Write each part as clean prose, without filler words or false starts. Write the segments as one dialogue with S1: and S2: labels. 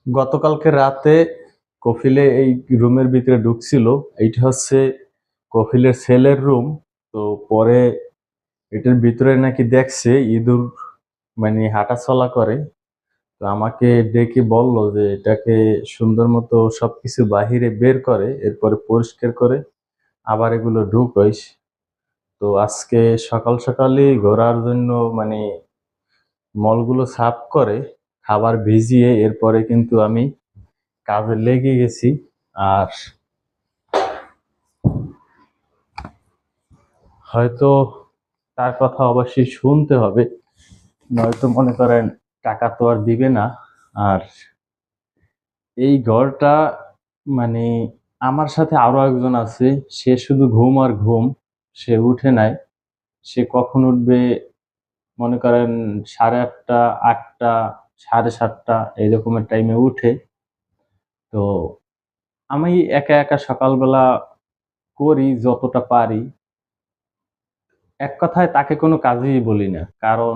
S1: গতকালকে রাতে কফিলে এই রুমের ভিতরে ঢুকছিল। এইটা হচ্ছে কফিলের ছেলের রুম। তো পরে এটার ভিতরে নাকি দেখছে ইঁদুর, মানে হাঁটাচলা করে। তো আমাকে ডেকে বলল যে এটাকে সুন্দর মতো সবকিছু বাহিরে বের করে, এরপরে পরিষ্কার করে আবার এগুলো ঢুকাইস। তো আজকে সকাল সকালই ঘোরার জন্য, মানে মলগুলো সাফ করে খাবার ভিজিয়ে এরপরে কিন্তু আমি কাজে লেগে গেছি। আর হয়তো তার কথা অবশ্যই শুনতে হবে, নয়তো মনে করেন টাকা তো আর দিবে না। আর এই ঘরটা, মানে আমার সাথে আরো একজন আছে, সে শুধু ঘুম আর ঘুম, সে উঠে নাই। সে কখন উঠবে মনে করেন 8:30, 8টা, 7:30 এই রকমের টাইমে উঠে। তো আমি একা একা সকালবেলা করি যতটা পারি। এক কথায় তাকে কোনো কাজেই বলি না, কারণ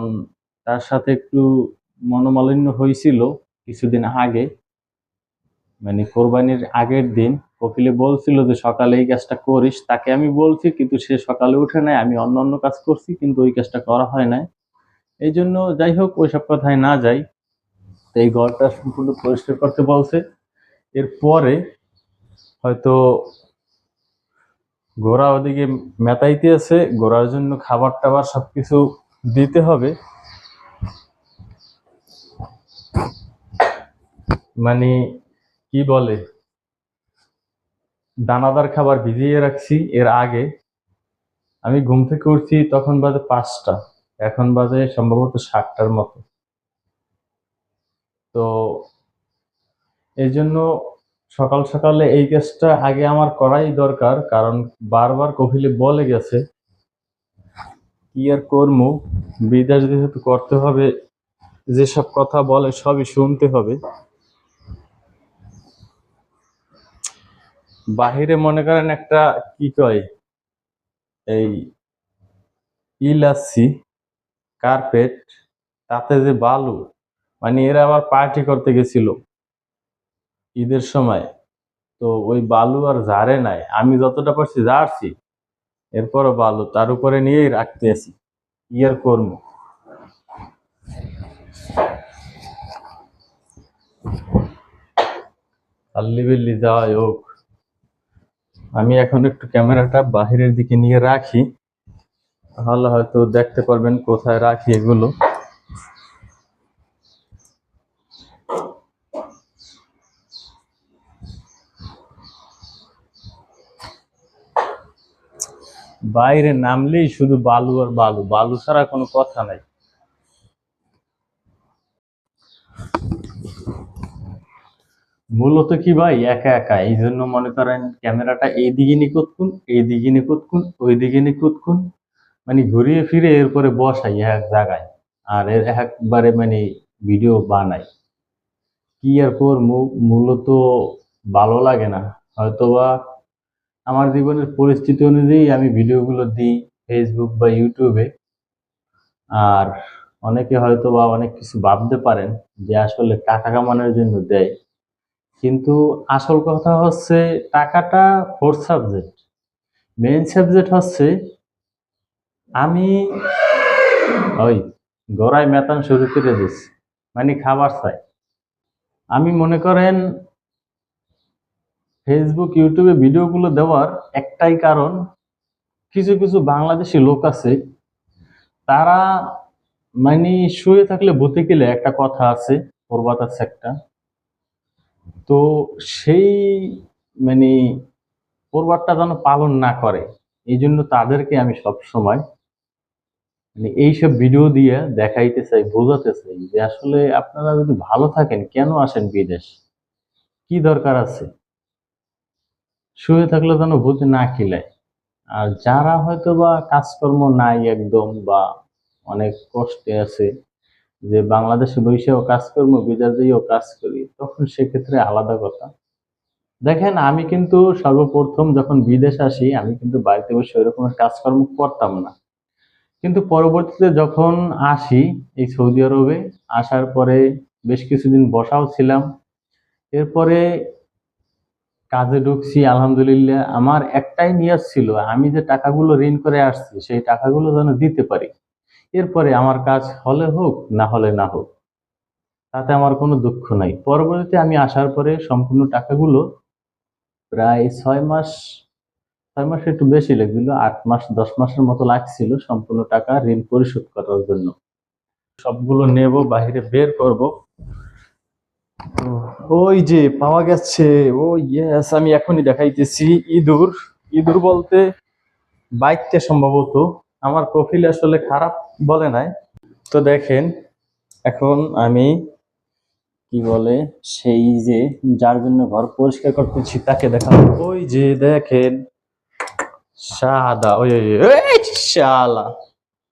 S1: তার সাথে একটু মনোমালিন্য হয়েছিল কিছুদিন আগে, মানে কোরবানির আগের দিন। কপিলে বলছিল যে সকালে এই কাজটা করিস, তাকে আমি বলছি কিন্তু সে সকালে উঠে নাই। আমি অন্য অন্য কাজ করছি কিন্তু ওই কাজটা করা হয় নাই। এই জন্য যাই হোক, ওইসব কথায় না যাই। তো এই ঘরটা সম্পূর্ণ পরিষ্কার করতে বলছে। এরপরে হয়তো ঘোড়া ওদিকে মেতাইতে আছে, ঘোড়ার জন্য খাবার টাবার সবকিছু দিতে হবে। মানে কি বলে, দানাদার খাবার ভিজিয়ে রাখছি এর আগে। আমি ঘুম থেকে উঠছি তখন বাজে 5টা, এখন বাজে সম্ভবত 7টার মতো। তো এই জন্য সকাল সকালে এই কাজটা আগে আমার করাই দরকার, কারণ বারবার কফিলে বলে গেছে। কি আর করবো, বিদেশ যেহেতু করতে হবে, যেসব কথা বলে সবই শুনতে হবে। বাহিরে মনে করেন একটা কি কয়, এই ইলাচি কার্পেট, তাতে যে বালু, মানে এরা আবার পার্টি করতে গেছিল ঈদের সময়। তো ওই বালু আর ঝাড়ে নাই, আমি যতটা পারছি ঝাড়ছি, এরপরও বালু তার উপরে নিয়েই রাখতে আছি। কি আর করবো। আল্লি বিল্লি যাওয়াই হোক, আমি এখন একটু ক্যামেরাটা বাহিরের দিকে নিয়ে রাখি, তাহলে হয়তো দেখতে পারবেন কোথায় রাখি এগুলো। বাইরে নামলেই শুধু বালু আর বালু, বালু ছাড়া কোনো কথা নাই। মূলত কি ভাই, একা একা, এই জন্য মনে করেন ক্যামেরাটা এইদিকে নিকুতকুন, এইদিকে নিকুতকুন, ওইদিকে নিকুতকুন, মানে ঘুরিয়ে ফিরে এরপরে বসাই এক জায়গায়, আর এর একবারে মানে ভিডিও বানাই। কি আর করবো, মূলত ভালো লাগে না। হয়তোবা আমার জীবনের পরিস্থিতি অনুযায়ী আমি ভিডিওগুলো দিই ফেসবুক বা ইউটিউবে। আর অনেকে হয়তো বা অনেক কিছু ভাবতে পারেন যে আসলে টাকা কামানোর জন্য দেয়, কিন্তু আসল কথা হচ্ছে টাকাটা ফোর্থ সাবজেক্ট। মেইন সাবজেক্ট হচ্ছে আমি ওই গড়ায় মেতান শুরু করে দিচ্ছি, মানে খাবার চাই। আমি মনে করেন ফেসবুক ইউটিউবে ভিডিওগুলো দেওয়ার একটাই কারণ, কিছু কিছু বাংলাদেশি লোক আছে, তারা মানে শুয়ে থাকলে ভূতে গেলে একটা কথা আছে, প্রবাদ আছে একটা। তো সেই মানে প্রবাদটা যেন পালন না করে, এই জন্য তাদেরকে আমি সব সময় মানে এইসব ভিডিও দিয়ে দেখাইতে চাই, বোঝাতে চাই যে আসলে আপনারা যদি ভালো থাকেন কেন আসেন বিদেশ, কি দরকার আছে, শুয়ে থাকলে যেন ভূতে না খিলায়। আর যারা হয়তো বা কাজকর্ম নাই একদম, বা অনেক কষ্টে আছে, যে বাংলাদেশে বসেও কাজকর্ম, বিদেশেও কাজ করি, তখন সেক্ষেত্রে আলাদা কথা। দেখেন, আমি কিন্তু সর্বপ্রথম যখন বিদেশ আসি, আমি কিন্তু বাড়িতে বসে ওই রকমের কাজকর্ম করতাম না। কিন্তু পরবর্তীতে যখন আসি এই সৌদি আরবে, আসার পরে বেশ কিছুদিন বসাও ছিলাম, এরপরে কাজে ঢুকছি, আলহামদুলিল্লাহ। আমার একটাই নিয়ত ছিল, আমি যে টাকাগুলো ঋণ করে আসছি সেই টাকাগুলো যেন দিতে পারি। এরপরে আমার কাজ হলে হোক, না হলে না হোক, তাতে আমার কোনো দুঃখ নাই। পরবর্তীতে আমি আসার পরে সম্পূর্ণ টাকাগুলো প্রায় 6 মাস, 6 মাস একটু বেশি লেগেছিল, 8 মাস 10 মাসের মতো লাগছিল সম্পূর্ণ টাকা ঋণ পরিশোধ করার জন্য। সবগুলো নেব, বাহিরে বের করব। তো ওই যে পাওয়া গেছে, ও ইয়েস, আমি এখনই দেখাইতেছি। ইঁদুর, ইঁদুর বলতে বাইকটা সম্ভবত। আমার কফিল আসলে খারাপ বলে নাই। তো দেখেন, এখন আমি কি বলে সেই যে যার জন্য ঘর পরিষ্কার করতেছি তাকে দেখাবো। ওই যে দেখেন সাদা, ওই শালা